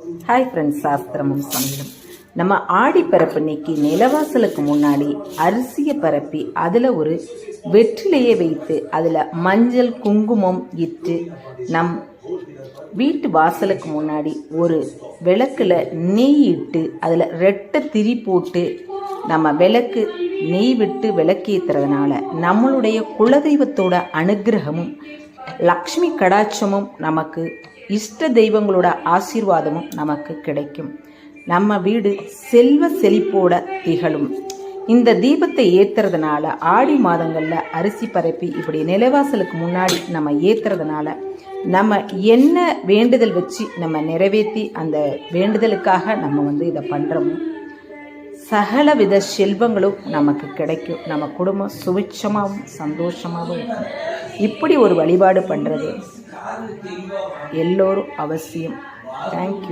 Hi friends, சாஸ்திரமும் சமையலும். நம்ம ஆடி பரப்பு இன்னைக்கு நிலவாசலுக்கு முன்னாடி அரிசியை பரப்பி அதில் ஒரு வெற்றிலையை வைத்து அதில் மஞ்சள் குங்குமம் இட்டு நம் வீட்டு வாசலுக்கு முன்னாடி ஒரு விளக்கில் நெய் இட்டு அதில் ரெட்டை திரி போட்டு நம்ம விளக்கு நெய் விட்டு விளக்கேற்றுறதுனால நம்மளுடைய குலதெய்வத்தோட அனுகிரகமும் லக்ஷ்மி கடாட்சமும் நமக்கு இஷ்ட தெய்வங்களோட ஆசீர்வாதமும் நமக்கு கிடைக்கும். நம்ம வீடு செல்வ செழிப்போட திகழும். இந்த தீபத்தை ஏற்றுறதுனால ஆடி மாதங்களில் அரிசி பரப்பி இப்படி நிலவாசலுக்கு முன்னாடி நம்ம ஏற்றுறதுனால நம்ம என்ன வேண்டுதல் வச்சு நம்ம நிறைவேற்றி அந்த வேண்டுதலுக்காக நம்ம இதை பண்ணுறோமோ சகல வித செல்வங்களும் நமக்கு கிடைக்கும். நம்ம குடும்பம் சுபிட்சமாகவும் சந்தோஷமாகவும் இருக்கும். இப்படி ஒரு வழிபாடு பண்ணுறது எல்லோரும் அவசியம். தேங்க்யூ.